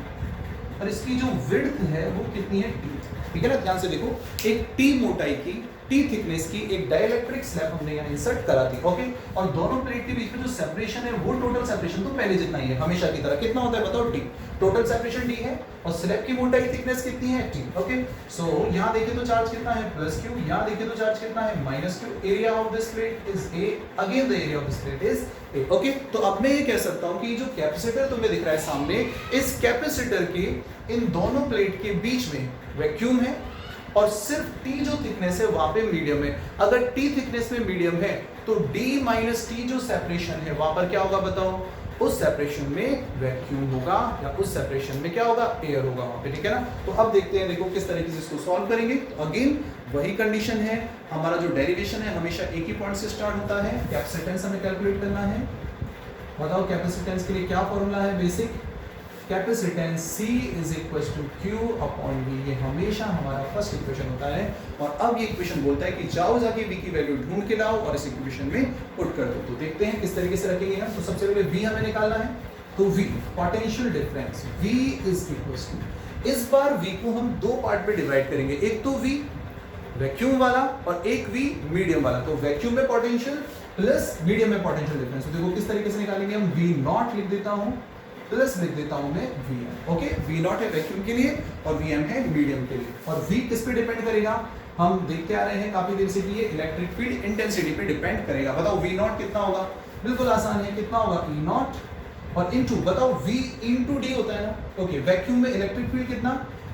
और इसकी जो विड्थ है वो कितनी है, टी। ठीक है ना, ध्यान से देखो, एक टी मोटाई की, टी थिकनेस की एक डाइलेक्ट्रिक स्लैब हमने यहाँ इंसर्ट करा दी। ओके, और दोनों प्लेट के बीच में जो सेपरेशन है वो टोटल सेपरेशन तो पहले जितना ही है, हमेशा की तरह। कितना होता है बताओ, टी। टोटल सेपरेशन टी है, और स्लैब की मोटाई थिकनेस कितनी है, टी। ओके, सो यहाँ देखिए तो चार्ज कितना है, प्लस क्यू, यहाँ देखिए तो चार्ज कितना है, minus Q. Area of this plate is a, again the area of this plate is a. Okay, तो अब मैं ये कह सकता हूँ कि जो कैपेसिटर तुम्हें दिख रहा है सामने, इस कैपेसिटर के इन दोनों प्लेट के बीच में वैक्यूम है, और सिर्फ टी जो थिकनेस है वहां पे मीडियम है। अगर टी थिकनेस में मीडियम है तो डी माइनस टी जो सेपरेशन है वहां पर क्या होगा बताओ, उस सेपरेशन में वैक्यूम होगा, या उस सेपरेशन में क्या होगा, एयर होगा वहां पे। ठीक है ना, तो अब देखते हैं, देखो किस तरीके से इसको सॉल्व करेंगे। तो अगेन वही कंडीशन है, हमारा जो डेरिवेशन है हमेशा एक ही पॉइंट से स्टार्ट होता है। कैपेसिटेंस हमें कैलकुलेट करना है। बताओ कैपेसिटेंस के लिए क्या फॉर्मूला है, basic capacitance C is equal to Q upon V, ये हमेशा हमारा फर्स्ट इक्वेशन होता है। और अब ये इक्वेशन बोलता है कि जाओ जाके V की वैल्यू ढूंढ के लाओ और इस इक्वेशन में पुट कर दो। तो देखते हैं किस तरीके से रखेंगे हम। तो सबसे पहले V हमें निकालना है, तो V potential difference V is equal to, इस बार V को हम दो पार्ट में डिवाइड करेंगे, एक तो V वैक्यूम वाला और एक V मीडियम वाला। तो वैक्यूम में पोटेंशियल प्लस मीडियम में पोटेंशियल डिफरेंस। तो देखो किस तरीके से निकालेंगे हम, V नॉट लिख देता हूं, प्लस लिख देता हूं मैं Vm। ओके, V नॉट है वैक्यूम के लिए और Vm है मीडियम के लिए। और V किस पे डिपेंड करेगा, हम देखते आ रहे हैं काफी देर से कि ये इलेक्ट्रिक फील्ड इंटेंसिटी पे डिपेंड करेगा। बताओ V नॉट कितना होगा, बिल्कुल आसान है, कितना होगा E नॉट और इनटू, बताओ V इनटू D होता है ना। ओके, वैक्यूम में इलेक्ट्रिक फील्ड कितना,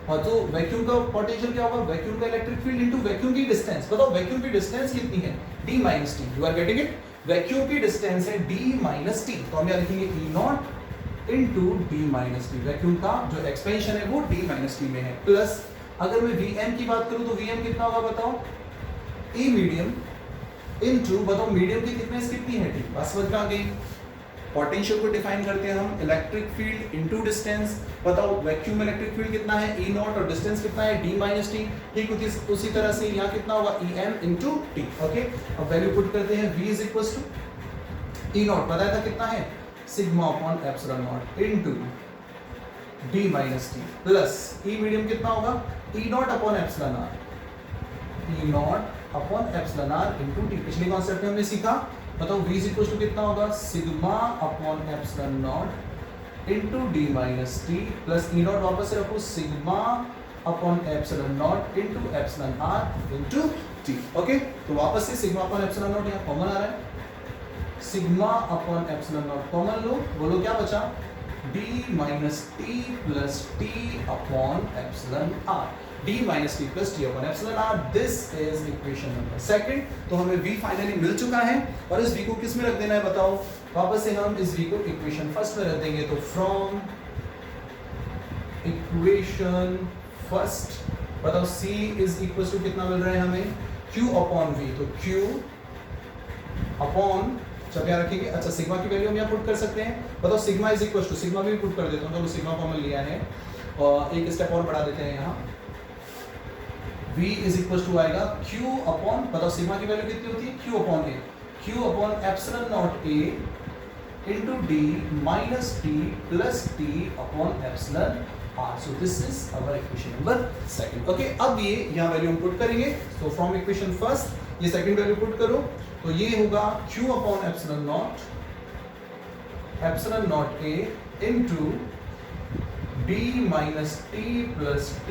और तो वैक्यूम का पोटेंशियल क्या होगा, वैक्यूम का इलेक्ट्रिक फील्ड इनटू वैक्यूम की डिस्टेंस। बताओ वैक्यूम की डिस्टेंस कितनी है, D minus T. You are getting it, vacuum की डिस्टेंस है D माइनस टी। तो हम यहाँ लिखेंगे E naught into D minus T. Vacuum का जो एक्सपेंशन है वो D माइनस टी में है, प्लस अगर मैं Vm की बात करूं तो Vm कितना होगा बताओ, E मीडियम इनटू, बताओ मीडियम की थिकनेस कितनी है, T। बस समझ में आ गई। पोटेंशियल को डिफाइन करते हैं हम इलेक्ट्रिक फील्ड इनटू डिस्टेंस। बताओ वैक्यूम में इलेक्ट्रिक फील्ड कितना है, E नॉट, और डिस्टेंस कितना है, D माइनस टी। ठीक, उसी तरह से यहाँ कितना होगा, Em इनटू T। ओके, अब वैल्यू पुट करते हैं, V is equal to E naught बताया था कितना है, sigma upon epsilon not into D minus T, plus E medium कितना होगा, E naught upon epsilon R, E naught upon epsilon R into T। पिछले concept में हमने सीखा, बताओ V इज इक्वल टू कितना होगा, sigma upon epsilon not into D minus T, plus E nought वापस से रखो, sigma upon epsilon not into epsilon R into T। Okay, तो वापस से सिग्मा अपॉन एप्सिलॉन नॉट यहाँ कॉमन आ रहा है, sigma upon epsilon nought common लो, बोलो क्या बचा, D minus T plus T upon epsilon R, D minus T plus T upon epsilon R. This is equation number second. तो हमें V फाइनली मिल चुका है, और इस V को किस में रख देना है बताओ, वापस से हम इस V को इक्वेशन फर्स्ट में रख देंगे। तो फ्रॉम इक्वेशन फर्स्ट बताओ C इज इक्वल टू कितना मिल रहा है हमें, Q अपॉन V। तो Q अपॉन, जब यहाँ रखेंगे, अच्छा सिग्मा की वैल्यू हम यहाँ पुट कर सकते हैं। बताओ sigma is equal to, sigma भी पुट कर देता हूँ, चलो सिग्मा कॉमन लिया है और एक स्टेप और बढ़ा देते हैं यहाँ, V इज इक्वल टू आएगा Q अपॉन, बताओ सिग्मा की वैल्यू कितनी होती है, Q upon A, Q upon epsilon naught A into D minus T plus T upon epsilon R. So this is our equation number second. Okay, अब ये यहाँ value हम पुट करेंगे. So from equation first ये second value put करो तो ये होगा Q upon epsilon naught A into D minus T plus T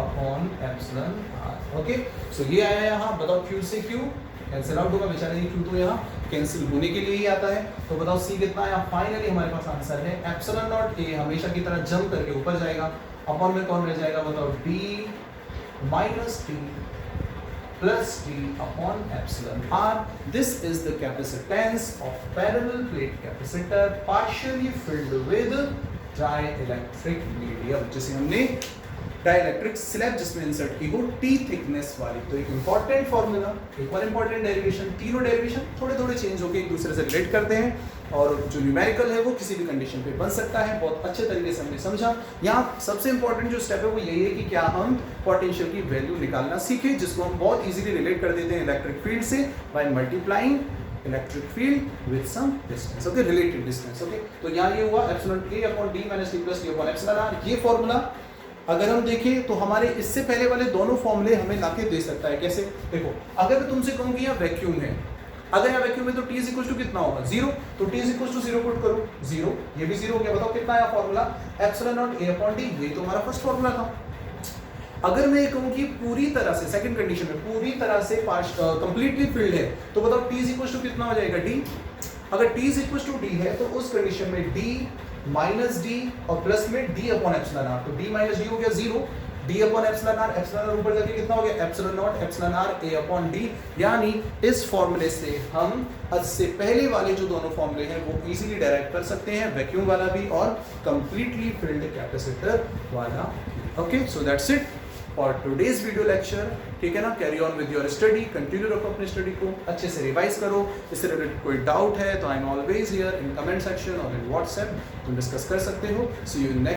upon epsilon R. Okay, so ये आया यहाँ, बताओ Q से Q कैंसिल आउट होगा, बेचारे ये Q तो यहाँ कैंसिल होने के लिए ही आता है. तो बताओ C कितना है, फाइनली हमारे पास आंसर है एप्सिलॉन नॉट A हमेशा की तरह जंप करके ऊपर जाएगा, अपॉन में कौन रह जाएगा, बताओ D minus T plus T upon epsilon R. This is the capacitance of parallel plate capacitor partially filled with dielectric medium, जिसे हमने डाइलेक्ट्रिक स्लैब जिसमें इंसर्ट की हो T थिकनेस वाली. तो एक इंपॉर्टेंट फॉर्मूला, एक और इंपॉर्टेंट डेरिवेशन, तीनों डेरिवेशन थोड़े थोड़े चेंज होकर एक दूसरे से रिलेट करते हैं, और जो न्यूमेरिकल है वो किसी भी कंडीशन पे बन सकता है. बहुत अच्छे तरीके से हमने समझा. यहाँ सबसे इंपॉर्टेंट जो स्टेप है वो यही है कि क्या हम पोटेंशियल की वैल्यू निकालना सीखें, जिसको हम बहुत इजीली रिलेट कर देते हैं इलेक्ट्रिक फील्ड से by multiplying electric field with some distance. Okay, related distance. Okay, तो यहाँ ये हुआ epsilon A upon D minus T plus T upon epsilon R. ये फॉर्मूला अगर हम देखें तो हमारे इससे पहले वाले दोनों फॉर्मूले हमें लाके दे सकता है. कैसे, देखो, अगर मैं तुमसे कहूँ कि यहाँ वैक्यूम है, अगर यहाँ वैक्यूम है तो T इज इक्वल टू कितना होगा, 0. तो T is equal to 0 put करो, 0. ये भी 0 हो गया. बताओ कितना आया formula, epsilon naught A upon D. ये तो हमारा फर्स्ट फॉर्मूला था. अगर मैं कहूँ कि पूरी तरह से, सेकंड कंडीशन में पूरी तरह से कंप्लीटली फिल्ड है, तो बताओ T इज इक्वल टू कितना हो जाएगा, D. अगर T is equal to D है तो उस कंडीशन में D माइनस D और प्लस में D अपॉन एप्सिलॉन R. तो D माइनस D हो गया 0, D upon epsilon R, epsilon R ऊपर जाके कितना हो गया, epsilon naught epsilon R A upon D. यानी इस फॉर्मूले से हम इससे पहले वाले जो दोनों फॉर्मूले हैं वो इजीली डायरेक्ट कर सकते हैं, वैक्यूम वाला भी और कंप्लीटली फिल्ड कैपेसिटर वाला. Okay, so that's it for today's video lecture. ठीक है ना, carry on with your study, continue रखो अपनी स्टडी को, अच्छे से रिवाइज करो. इससे रिलेटेड कोई डाउट है तो I am always here in comment section और इन व्हाट्सएप, तुम डिस्कस कर सकते हो. सी यू इन नेक्स्ट